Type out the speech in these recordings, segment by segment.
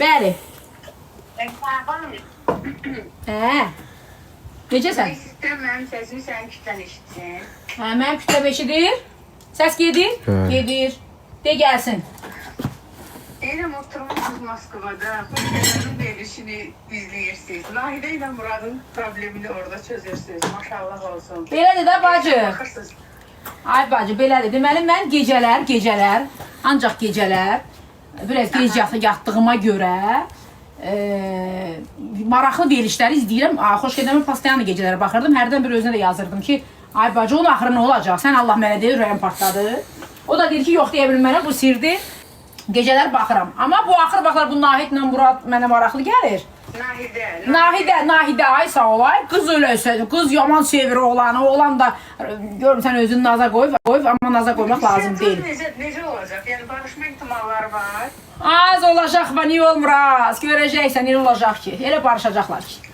Bəli. Necəsən? Mənim səsimi sənin kütlən eşitsin. Mənim kütləm eşidir. Səs gedir? Gedir. De gəlsin. Deyirəm, oturmuşsunuz Moskvada, Xoşgəzənin verilişini izləyirsiniz. Nahidə ilə Muradın problemini orada çözürsünüz. Maşallah olsun. Belədir də bacı. Baxırsınız. Ay bacı, belədir. Deməli, mən gecələr, ancaq gecələr, biraz gec yatdığıma görə maraqlı verilişləri izləyirəm. Xoşgədəmin pastayanı gecələrə baxırdım. Hərdən bir özünə də yazırdım ki, ay bacı, onun axırı nə olacaq? Sən Allah mənə deyir, ürəyim partladı. O da deyir ki, yox deyə bilmənə, bu sirdir. Gecələr baxıram. Amma bu axır vaxtlar bu Nahidlə Murad mənə maraqlı gəlir. Nahidə, ay sağ olay. Qız öləsə, qız yaman sevir oğlanı. Oğlan da görürsən özünü naza qoyub, amma naza qoymaq lazım deyil. Necə olacaq? Yəni barışma ihtimalları var. Az olacaq, niyə olmur az? Görəcəksən, nə olacaq ki? Elə barışacaqlar ki.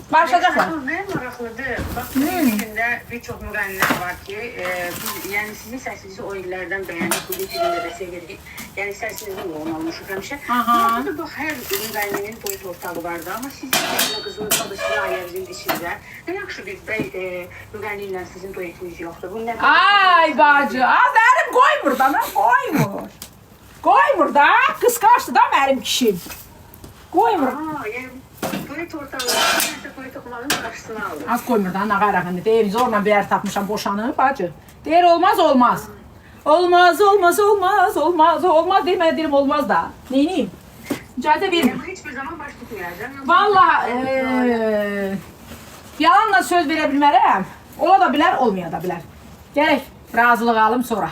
Barışacaqlar. Nə maraqlıdır. Bax, bir gündə bir çox müğənnilər var ki, yəni sizin səsinizi o illərdən bəyənib, bu filmdə də sevirik. Yəni səsinizin yoğun olmuşuq həmişə. Burada bax, hər müğənninin boyut ortağı vardı, amma sizin qızınız da sizin ailəmizin içində. Nə yaxşı bir müğənni ilə sizin boyutunuz yoxdur. Ay bacı, az ərim qoymur da, qoymur. Qoymur da, qısqaçdı da mənim kişim. Qoymur. Boyut ortalığı, boyut oxumanın qarşısını alır. Az qoymur da, nağaraqını. Deyir, zorla bir yer tapmışam, boşanıb, bacı. Deyir, olmaz. Olmaz. Olmaz. Deyir, mən deyirəm, olmaz da. Neyniyim? İcazə verim. Hiçbir zaman baş tutmayacaq. Vallahi, yalanla söz verə bilmərəm. Ola da bilər, olmaya da bilər. Gərək razılıq alım sonra.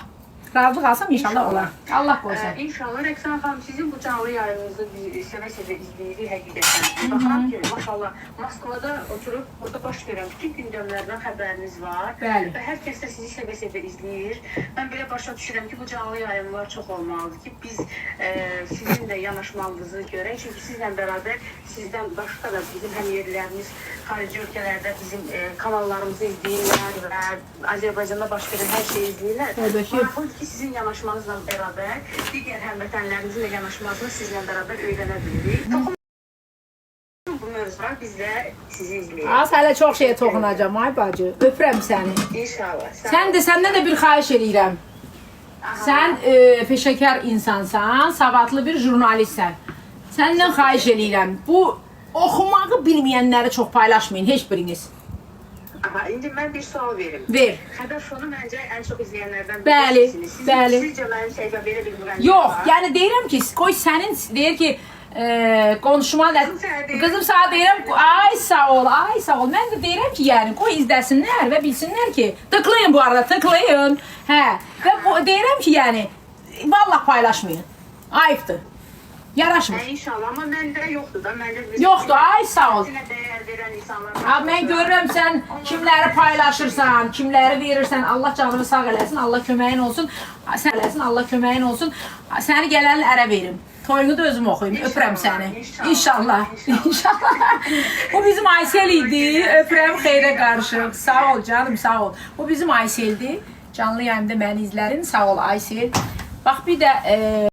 Razılıq alsam inşallah olar. Allah qoysun. İnşallah. Rəqsan xanım, sizin bu canlı yayınınızı sevə-sevə izləyirik həqiqətən. Baxıram ki, maşallah, Moskvada oturub, burada baş verən bütün gündəmlərdən xəbəriniz var. Bəli. Və hər kəs də sizi sevə-sevə izləyir. Mən belə başa düşürəm ki, bu canlı yayınlar çox olmalıdır ki, biz sizin də yanaşmanızı görək. Çünki sizlə bərabər, sizdən başqa da bizim həmyerlilərimiz xarici ölkələrdə bizim kanallarımızı izləyirlər və Azərbaycanda baş verən hər şeyi izləyirlər. Maraqlıdır ki, sizin yanaşmanızla bərabər digər həmvətənlərimizin də yanaşmasını sizlə bərabər öyrənə bilirik. Bu mövzular biz də sizi izləyirik. Az hələ çox şeyə toxunacam, ay bacı. Öpürəm səni. İnşallah. Səndən də bir xahiş edirəm. Sən peşəkar insansan, savadlı bir jurnalistsən. Səndən xahiş edirəm. Bu oxumağı bilməyənləri çox paylaşmayın, heç biriniz. İndi mən bir sual verim. Ver. Xəbər fonu məncə ən çox izləyənlərdən birisiniz. Bəli. Sizcə mənim səhifə belə bir müğənni var? Yox, yəni deyirəm ki, qoy sənin, deyir ki, konuşma, qızım sana deyirəm, ay sağ ol. Mən də deyirəm ki, yəni, qoy izləsinlər və bilsinlər ki, tıklayın bu arada, tıklayın. Hə, və deyirəm ki, yəni, vallahi paylaşmayın. Ayıbdır. Yaraşmır. İnşallah, amma məndə yoxdur da. Yoxdur, ay sağ ol. Dəyər verən insanlar. Mən görürəm sən kimləri paylaşırsan, kimləri verirsən. Allah canını sağ eləsin, Allah köməyin olsun. Sən eləsin, Allah köməyin olsun. Səni gələn ərə verim. Toyunu da özüm oxuyum. Öpürəm səni. İnşallah. Bu bizim Aysel idi. Öpürəm xeyrə qarışıq. Sağ ol canım, sağ ol. Bu bizim Aysel'di. Canlı yayımda məni izlərin. Sağ ol Aysel. Bax bir də